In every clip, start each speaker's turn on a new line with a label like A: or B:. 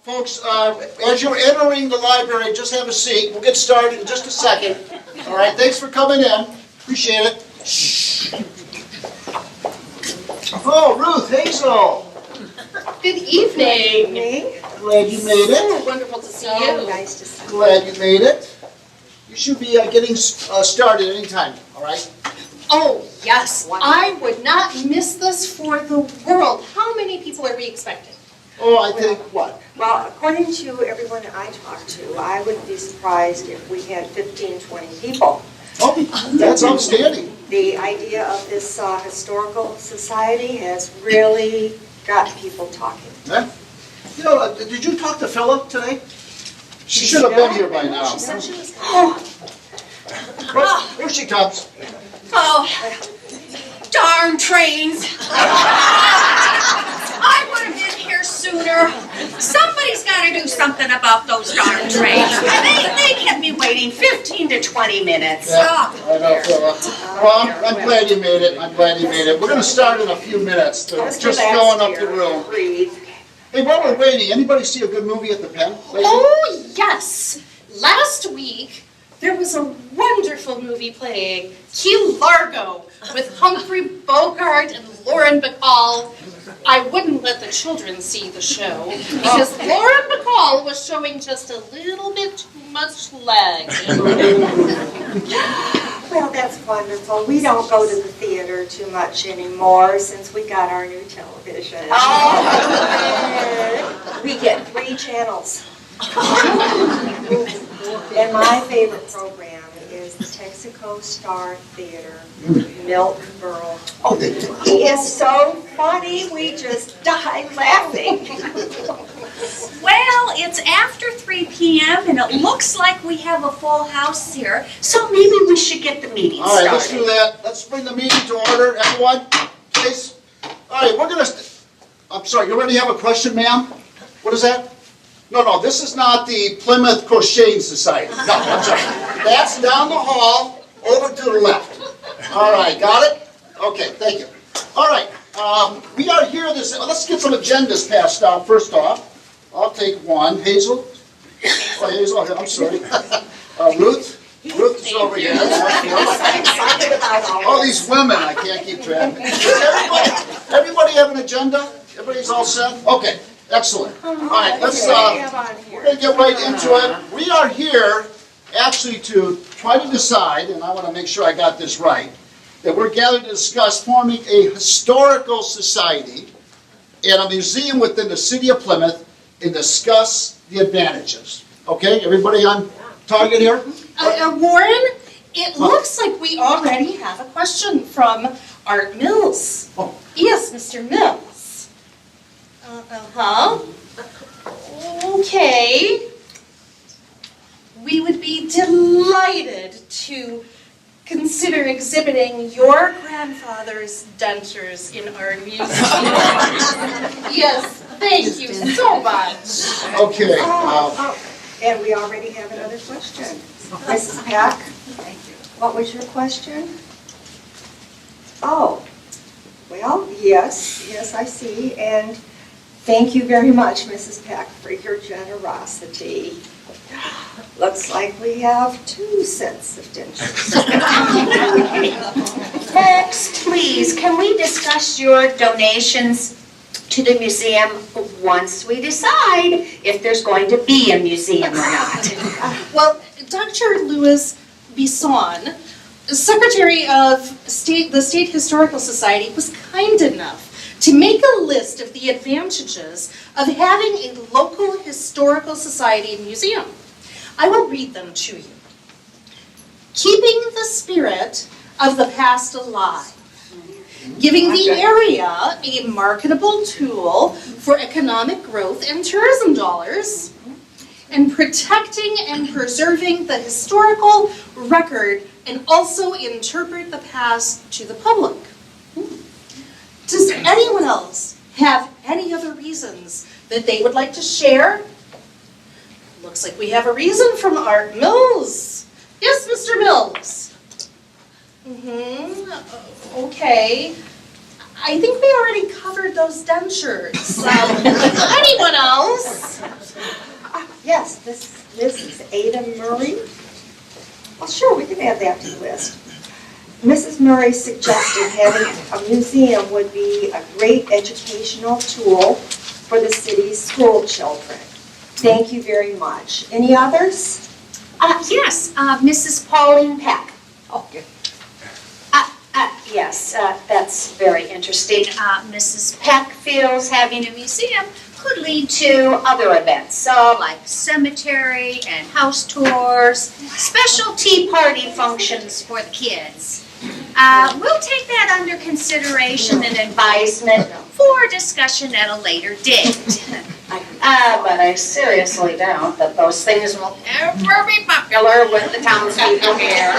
A: Folks, as you're entering the library, just have a seat. We'll get started in just a second. All right, thanks for coming in. Appreciate it. Shh. Oh, Ruth, Hazel.
B: Good evening.
A: Glad you made it.
B: So wonderful to see you.
C: Nice to see you.
A: Glad you made it. You should be getting started anytime, all right?
B: Oh, yes. I would not miss this for the world. How many people are we expecting?
A: Oh, I think what?
C: Well, according to everyone that I talked to, I wouldn't be surprised if we had 15, 20 people.
A: Oh, that's outstanding.
C: The idea of this historical society has really got people talking.
A: Yeah. You know, did you talk to Philip today? She should have been here by now.
C: She said she was coming.
A: Here she comes.
D: Oh, darn trains. I would have been here sooner. Somebody's got to do something about those darn trains. They kept me waiting 15 to 20 minutes.
A: Yeah, I know, Philip. Well, I'm glad you made it. I'm glad you made it. We're going to start in a few minutes. Just filling up the room.
C: Breathe.
A: Hey, while we're waiting, anybody see a good movie at the Pen lately?
B: Oh, yes. Last week, there was a wonderful movie playing, Key Largo, with Humphrey Bogart and Lauren Bacall. I wouldn't let the children see the show, because Lauren Bacall was showing just a little bit too much leg.
C: Well, that's wonderful. We don't go to the theater too much anymore since we got our new television. Oh. We get 3 channels. And my favorite program is the Texaco Star Theater, Milk Burl.
A: Oh,
C: He is so funny, we just die laughing.
D: Well, it's after 3 p.m. and it looks like we have a full house here, so maybe we should get the meeting
A: All right, let's
D: started.
A: do that. Let's bring the meeting to order, everyone, please. All right, we're going to... I'm sorry, you already have a question, ma'am? What is that? No, this is not the Plymouth Crocheting Society. No, I'm sorry. That's down the hall, over to the left. All right, got it? Okay, thank you. All right, we are here let's get some agendas passed out first off. I'll take one. Hazel? Oh, Hazel, I'm sorry. Ruth? Ruth is over here. All these women, I can't keep track. Everybody have an agenda? Everybody's all set? Okay. Excellent. All right, we're going to get right into it. We are here actually to try to decide, and I want to make sure I got this right, that we're gathered to discuss forming a historical society and a museum within the city of Plymouth and discuss the advantages. Okay, everybody on target here?
B: Warren, it looks like we already have a question from Art Mills.
A: Oh.
B: Yes, Mr. Mills. Okay. We would be delighted to consider exhibiting your grandfather's dentures in our museum. Yes, thank you so much.
A: Okay.
C: And we already have another question. Mrs. Pack? Thank you. What was your question? Oh, well, yes, I see. And thank you very much, Mrs. Pack, for your generosity. Looks like we have 2 sets of dentures.
D: Next, please, can we discuss your donations to the museum once we decide if there's going to be a museum or not?
B: Well, Dr. Louis Bisson, Secretary of the State Historical Society, was kind enough to make a list of the advantages of having a local historical society and museum. I will read them to you. Keeping the spirit of the past alive. Giving the area a marketable tool for economic growth and tourism dollars. And protecting and preserving the historical record and also interpret the past to the public. Does anyone else have any other reasons that they would like to share? Looks like we have a reason from Art Mills. Yes, Mr. Mills. Okay. I think we already covered those dentures. Anyone else?
C: Yes, this is Ada Murray. Well, sure, we can add that to the list. Mrs. Murray suggested having a museum would be a great educational tool for the city's school children. Thank you very much. Any others?
D: Yes, Mrs. Pauline Peck.
C: Oh, good.
D: Yes, that's very interesting. Mrs. Peck feels having a museum could lead to other events, like cemetery and house tours, special tea party functions for the kids. We'll take that under consideration and advisement for discussion at a later date. But I seriously doubt that those things will ever be popular with the townspeople here.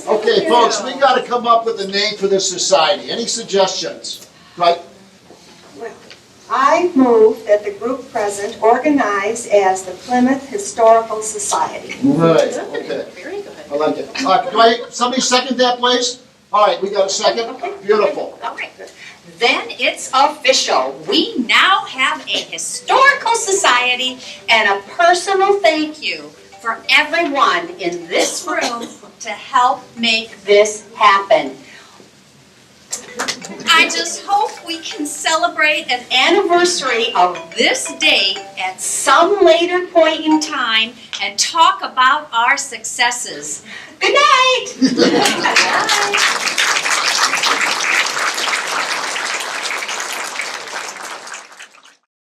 A: Okay, folks, we gotta come up with a name for this society. Any suggestions? Right?
C: Well, I move that the group present organize as the Plymouth Historical Society.
A: Right, okay.
B: Very good.
A: I like it. All right, great. Somebody second that, please? All right, we got a second? Beautiful.
D: All right. Then it's official. We now have a historical society and a personal thank you for everyone in this room to help make this happen. I just hope we can celebrate an anniversary of this date at some later point in time and talk about our successes. Good night.